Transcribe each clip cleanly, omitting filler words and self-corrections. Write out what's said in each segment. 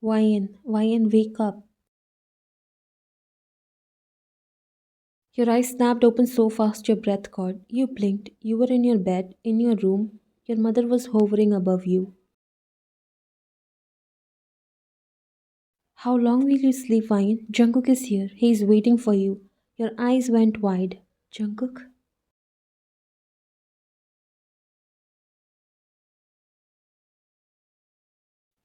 Why wake up. Your eyes snapped open so fast your breath caught. You blinked. You were in your bed, in your room. Your mother was hovering above you. How long will you sleep, Wyan? Jungkook is here. He is waiting for you. Your eyes went wide. Jungkook?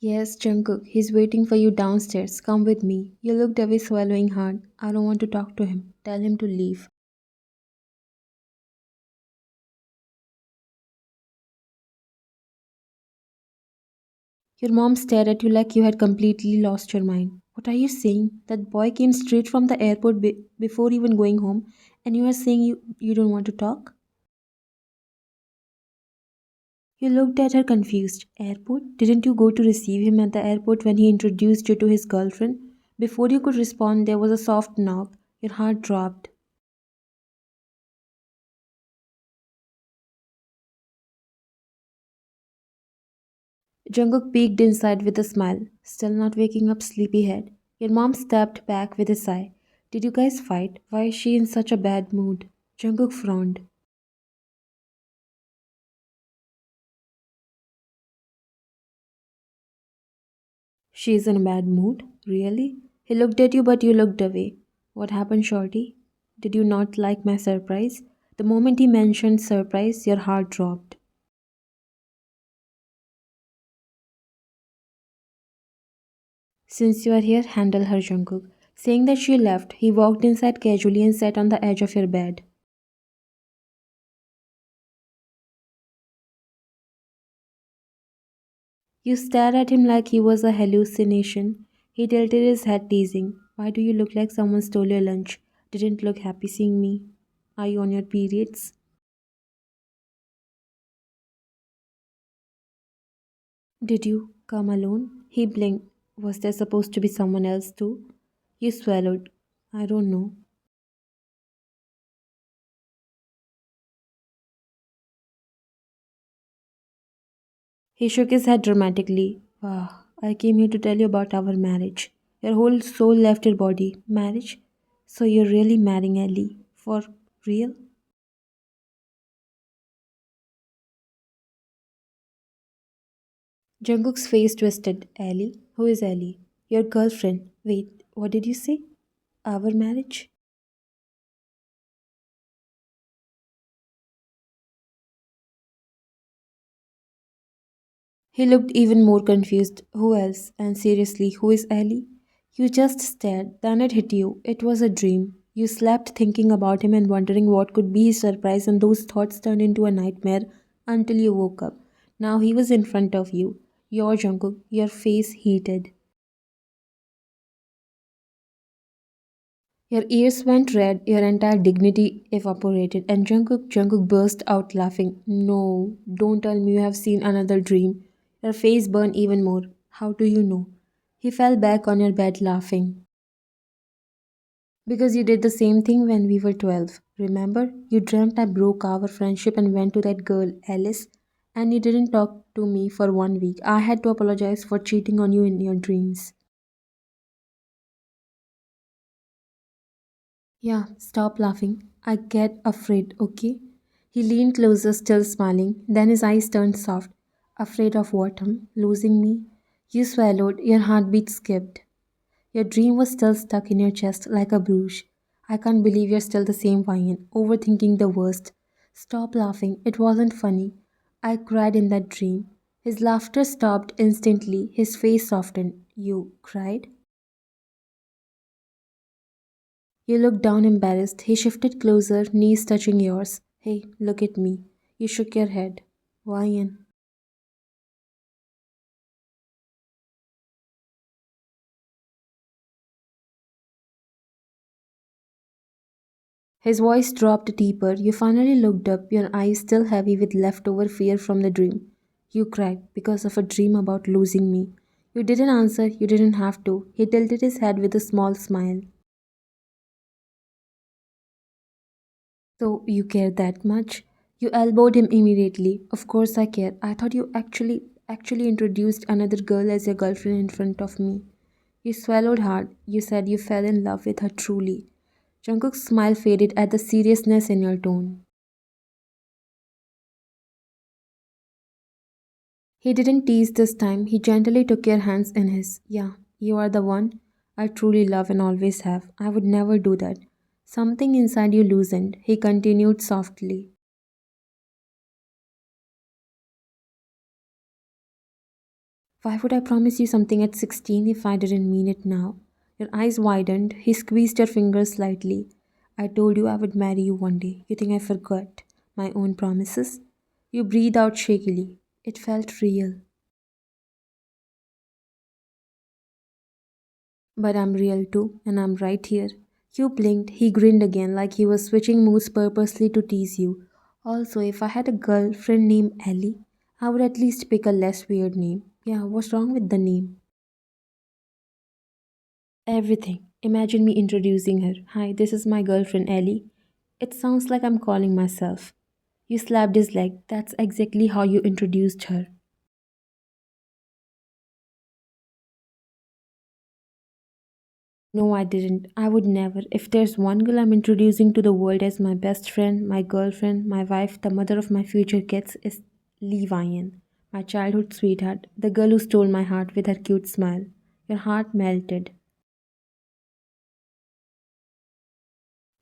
Yes, Jungkook. He's waiting for you downstairs. Come with me. You looked away, swallowing hard. I don't want to talk to him. Tell him to leave. Your mom stared at you like you had completely lost your mind. What are you saying? That boy came straight from the airport before even going home, and you are saying you don't want to talk? You looked at her confused. Airport? Didn't you go to receive him at the airport when he introduced you to his girlfriend? Before you could respond, there was a soft knock. Your heart dropped. Jungkook peeked inside with a smile, still not waking up sleepyhead. Your mom stepped back with a sigh. Did you guys fight? Why is she in such a bad mood? Jungkook frowned. She is in a bad mood? Really? He looked at you, but you looked away. What happened, Shorty? Did you not like my surprise? The moment he mentioned surprise, your heart dropped. Since you are here, handle her, Jungkook. Saying that she left, he walked inside casually and sat on the edge of your bed. You stared at him like he was a hallucination. He tilted his head, teasing. Why do you look like someone stole your lunch? Didn't look happy seeing me. Are you on your periods? Did you come alone? He blinked. Was there supposed to be someone else too? You swallowed. I don't know. He shook his head dramatically. Wow, I came here to tell you about our marriage. Your whole soul left your body. Marriage? So you're really marrying Ellie? For real? Jungkook's face twisted. Ellie? Who is Ellie? Your girlfriend. Wait, what did you say? Our marriage? He looked even more confused. Who else? And seriously, who is Ellie? You just stared, then it hit you. It was a dream. You slept thinking about him and wondering what could be his surprise, and those thoughts turned into a nightmare until you woke up. Now he was in front of you. Your Jungkook, your face heated. Your ears went red, your entire dignity evaporated, and Jungkook burst out laughing. No, don't tell me you have seen another dream. Your face burned even more. How do you know? He fell back on your bed laughing. Because you did the same thing when we were 12. Remember? You dreamt I broke our friendship and went to that girl, Alice, and you didn't talk to me for 1 week. I had to apologize for cheating on you in your dreams. Yeah, stop laughing. I get afraid, okay? He leaned closer, still smiling. Then his eyes turned soft. Afraid of what, Losing me? You swallowed, your heartbeat skipped. Your dream was still stuck in your chest like a bruise. I can't believe you're still the same Ryan, overthinking the worst. Stop laughing, it wasn't funny. I cried in that dream. His laughter stopped instantly, his face softened. You cried? You looked down embarrassed. He shifted closer, knees touching yours. Hey, look at me. You shook your head. Ryan. His voice dropped deeper. You finally looked up, your eyes still heavy with leftover fear from the dream. You cried because of a dream about losing me. You didn't answer, you didn't have to. He tilted his head with a small smile. So you care that much? You elbowed him immediately. Of course I care. I thought you actually. actually introduced another girl as your girlfriend in front of me. You swallowed hard. You said you fell in love with her truly. Jungkook's smile faded at the seriousness in your tone. He didn't tease this time. He gently took your hands in his. Yeah, you are the one I truly love and always have. I would never do that. Something inside you loosened. He continued softly. Why would I promise you something at 16 if I didn't mean it now? Your eyes widened. He squeezed your fingers slightly. I told you I would marry you one day. You think I forgot my own promises? You breathed out shakily. It felt real. But I'm real too, and I'm right here. You blinked. He grinned again, like he was switching moods purposely to tease you. Also, if I had a girlfriend named Ellie, I would at least pick a less weird name. Yeah, what's wrong with the name? Everything. Imagine me introducing her. Hi, this is my girlfriend Ellie. It sounds like I'm calling myself. You slapped his leg. That's exactly how you introduced her. No, I didn't. I would never. If there's one girl I'm introducing to the world as my best friend, my girlfriend, my wife, the mother of my future kids, is Levian, my childhood sweetheart, the girl who stole my heart with her cute smile. Your heart melted.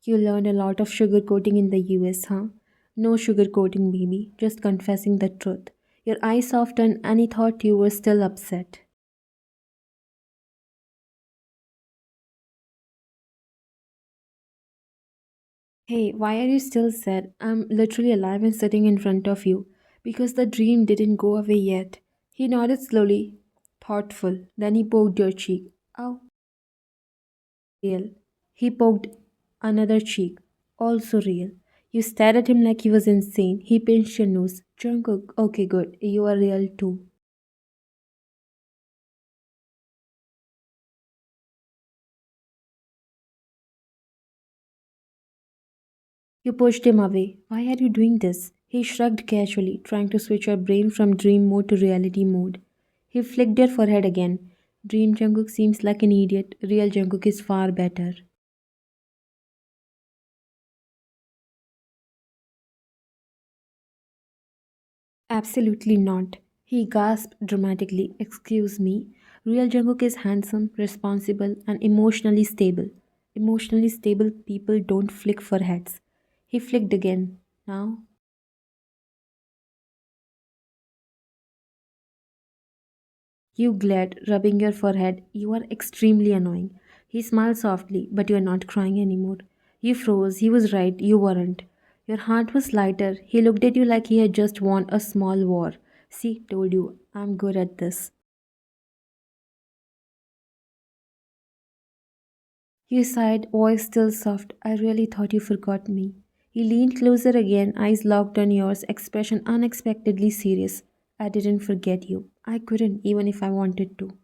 You learned a lot of sugarcoating in the US, huh? No sugarcoating, baby, just confessing the truth. Your eyes softened and he thought you were still upset. Hey, why are you still sad? I'm literally alive and sitting in front of you. Because the dream didn't go away yet. He nodded slowly, thoughtful. Then he poked your cheek. Oh, real. He poked another cheek. Also real. You stared at him like he was insane. He pinched your nose. Jungkook, okay, good. You are real too. You pushed him away. Why are you doing this? He shrugged casually, trying to switch your brain from dream mode to reality mode. He flicked your forehead again. Dream Jungkook seems like an idiot. Real Jungkook is far better. Absolutely not. He gasped dramatically. Excuse me. Real Jungkook is handsome, responsible, and emotionally stable. Emotionally stable people don't flick foreheads. He flicked again. Now you glared, rubbing your forehead. You are extremely annoying. He smiled softly, but you are not crying anymore. You froze. He was right. You weren't. Your heart was lighter. He looked at you like he had just won a small war. See, told you, I'm good at this. You sighed, voice still soft. I really thought you forgot me. He leaned closer again, eyes locked on yours, expression unexpectedly serious. I didn't forget you. I couldn't, even if I wanted to.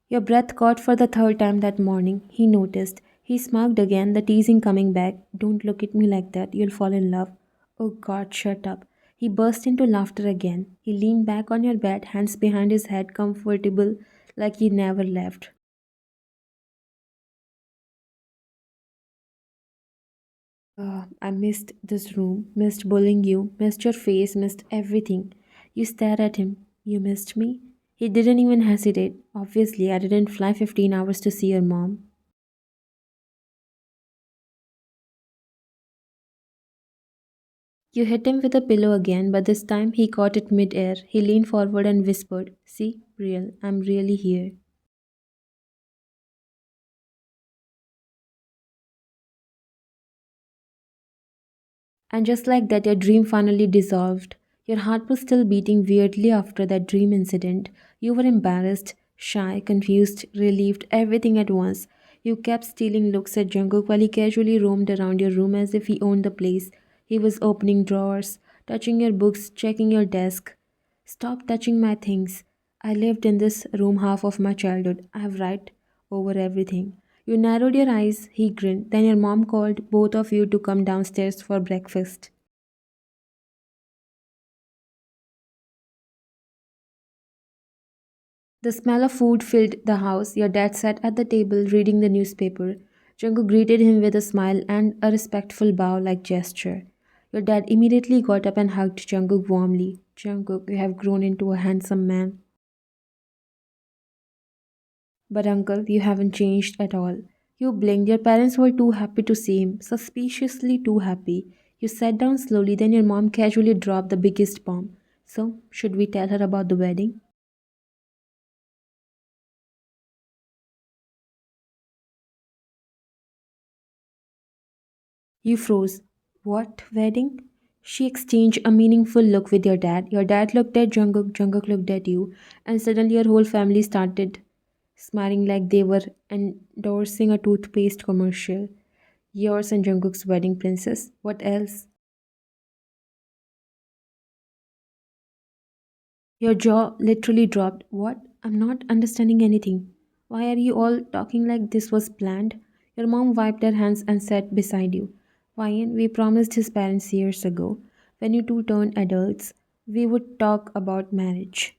Your breath caught for the third time that morning. He noticed. He smirked again, the teasing coming back. Don't look at me like that. You'll fall in love. Oh God, shut up. He burst into laughter again. He leaned back on your bed, hands behind his head, comfortable, like he never left. I missed this room, missed bullying you, missed your face, missed everything. You stared at him. You missed me? He didn't even hesitate. Obviously, I didn't fly 15 hours to see your mom. You hit him with a pillow again, but this time he caught it mid-air. He leaned forward and whispered, see, real, I'm really here. And just like that, your dream finally dissolved. Your heart was still beating weirdly after that dream incident. You were embarrassed, shy, confused, relieved, everything at once. You kept stealing looks at Jungkook while he casually roamed around your room as if he owned the place. He was opening drawers, touching your books, checking your desk. Stop touching my things. I lived in this room half of my childhood. I have right over everything. You narrowed your eyes, he grinned. Then your mom called both of you to come downstairs for breakfast. The smell of food filled the house. Your dad sat at the table reading the newspaper. Jungkook greeted him with a smile and a respectful bow like gesture. Your dad immediately got up and hugged Jungkook warmly. Jungkook, you have grown into a handsome man. But uncle, you haven't changed at all. You blinked. Your parents were too happy to see him, suspiciously too happy. You sat down slowly, then your mom casually dropped the biggest bomb. So, should we tell her about the wedding? You froze. What wedding? She exchanged a meaningful look with your dad. Your dad looked at Jungkook, Jungkook looked at you, and suddenly your whole family started smiling like they were endorsing a toothpaste commercial. Yours and Jungkook's wedding princess. What else? Your jaw literally dropped. What? I'm not understanding anything. Why are you all talking like this was planned? Your mom wiped her hands and sat beside you. Ryan, we promised his parents years ago, when you two turned adults, we would talk about marriage.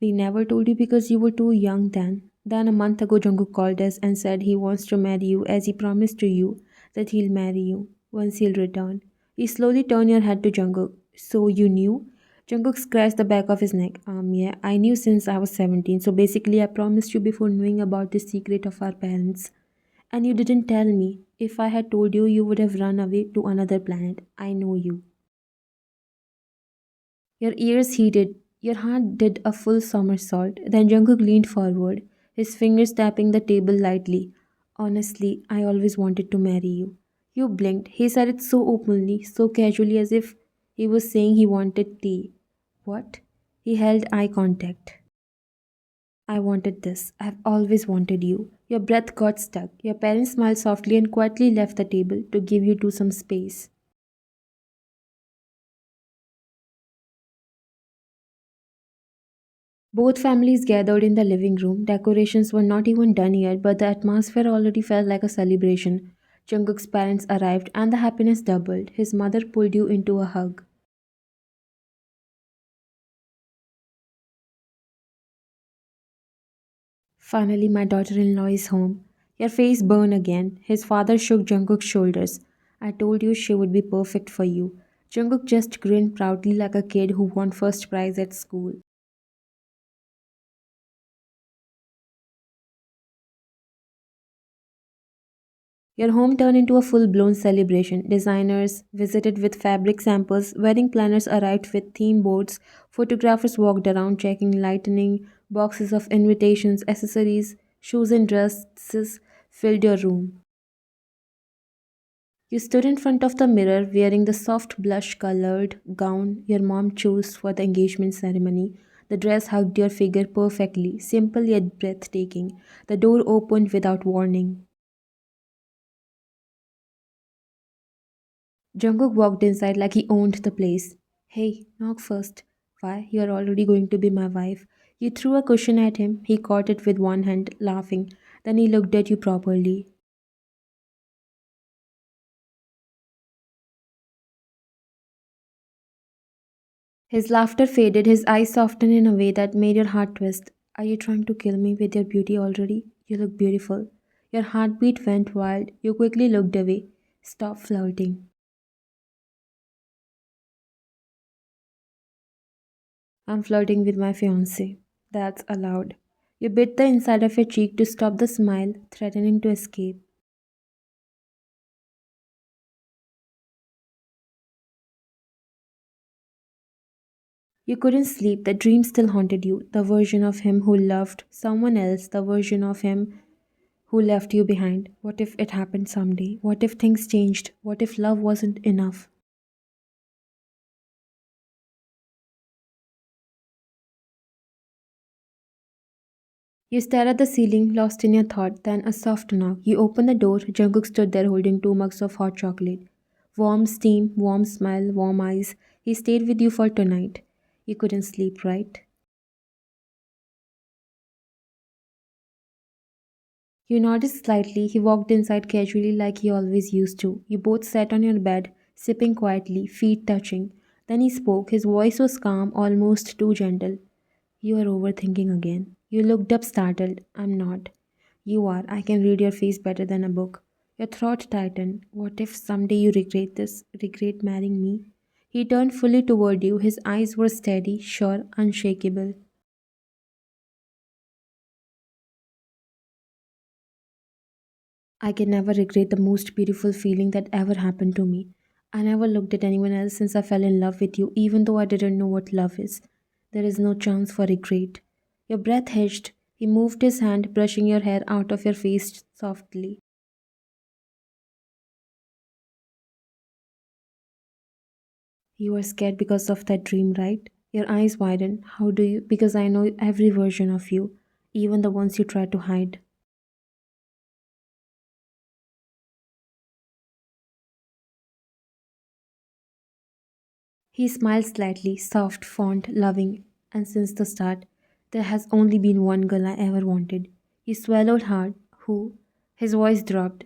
We never told you because you were too young then. Then a month ago, Jungkook called us and said he wants to marry you as he promised to you that he'll marry you once he'll return. You slowly turned your head to Jungkook. So you knew? Jungkook scratched the back of his neck. Yeah, I knew since I was 17. So basically, I promised you before knowing about the secret of our parents. And you didn't tell me. If I had told you, you would have run away to another planet. I know you. Your ears heated. Your heart did a full somersault. Then Jungkook leaned forward, his fingers tapping the table lightly. Honestly, I always wanted to marry you. You blinked. He said it so openly, so casually, as if he was saying he wanted tea. What? He held eye contact. I wanted this. I've always wanted you. Your breath got stuck. Your parents smiled softly and quietly left the table to give you two some space. Both families gathered in the living room. Decorations were not even done yet, but the atmosphere already felt like a celebration. Jungkook's parents arrived, and the happiness doubled. His mother pulled you into a hug. Finally, my daughter-in-law is home. Your face burned again. His father shook Jungkook's shoulders. I told you she would be perfect for you. Jungkook just grinned proudly like a kid who won first prize at school. Your home turned into a full blown celebration. Designers visited with fabric samples, wedding planners arrived with theme boards, photographers walked around checking lighting, boxes of invitations, accessories, shoes, and dresses filled your room. You stood in front of the mirror wearing the soft blush colored gown your mom chose for the engagement ceremony. The dress hugged your figure perfectly, simple yet breathtaking. The door opened without warning. Jungkook walked inside like he owned the place. Hey, knock first. Why, you're already going to be my wife. You threw a cushion at him. He caught it with one hand, laughing. Then he looked at you properly. His laughter faded, his eyes softened in a way that made your heart twist. Are you trying to kill me with your beauty already? You look beautiful. Your heartbeat went wild. You quickly looked away. Stop flirting. I'm flirting with my fiance. That's allowed. You bit the inside of your cheek to stop the smile, threatening to escape. You couldn't sleep. The dream still haunted you. The version of him who loved someone else, the version of him who left you behind. What if it happened someday? What if things changed? What if love wasn't enough? You stared at the ceiling, lost in your thought, then a soft knock. You opened the door. Jungkook stood there holding two mugs of hot chocolate. Warm steam, warm smile, warm eyes. He stayed with you for tonight. You couldn't sleep, right? You nodded slightly. He walked inside casually like he always used to. You both sat on your bed, sipping quietly, feet touching. Then he spoke. His voice was calm, almost too gentle. You are overthinking again. You looked up startled. I'm not. You are. I can read your face better than a book. Your throat tightened. What if someday you regret this? Regret marrying me? He turned fully toward you. His eyes were steady, sure, unshakable. I can never regret the most beautiful feeling that ever happened to me. I never looked at anyone else since I fell in love with you, even though I didn't know what love is. There is no chance for regret. Your breath hitched. He moved his hand, brushing your hair out of your face softly. You are scared because of that dream, right? Your eyes widen. How do you? Because I know every version of you, even the ones you try to hide. He smiled slightly, soft, fond, loving, and since the start, there has only been one girl I ever wanted. He swallowed hard. Who? His voice dropped.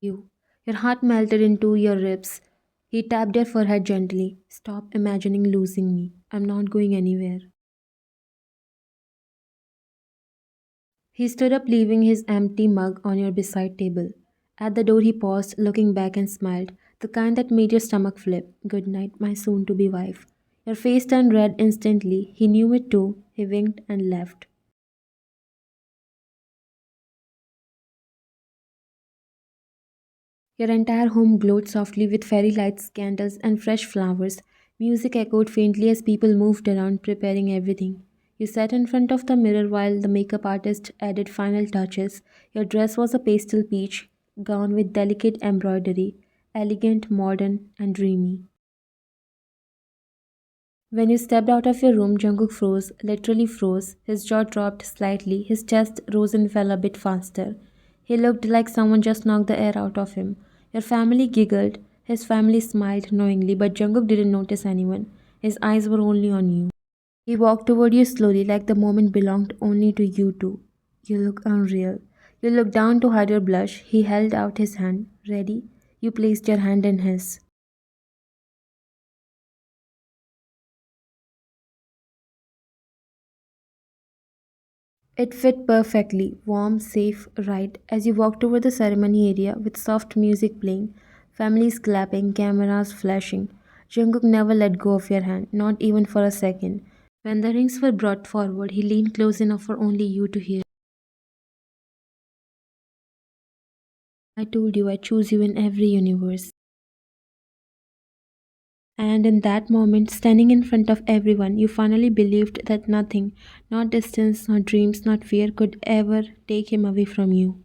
You. Your heart melted into your ribs. He tapped your forehead gently. Stop imagining losing me. I'm not going anywhere. He stood up, leaving his empty mug on your beside table. At the door, he paused, looking back and smiled, the kind that made your stomach flip. Good night, my soon to be wife. Your face turned red instantly. He knew it too. He winked and left. Your entire home glowed softly with fairy lights, candles, and fresh flowers. Music echoed faintly as people moved around, preparing everything. You sat in front of the mirror while the makeup artist added final touches. Your dress was a pastel peach gown with delicate embroidery, elegant, modern, and dreamy. When you stepped out of your room, Jungkook froze, literally froze. His jaw dropped slightly, his chest rose and fell a bit faster. He looked like someone just knocked the air out of him. Your family giggled, his family smiled knowingly, but Jungkook didn't notice anyone. His eyes were only on you. He walked toward you slowly, like the moment belonged only to you two. You look unreal. You looked down to hide your blush. He held out his hand. Ready? You placed your hand in his. It fit perfectly, warm, safe, right, as you walked over the ceremony area with soft music playing, families clapping, cameras flashing. Jungkook never let go of your hand, not even for a second. When the rings were brought forward, he leaned close enough for only you to hear. I told you I choose you in every universe. And in that moment, standing in front of everyone, you finally believed that nothing, not distance, not dreams, not fear, could ever take him away from you.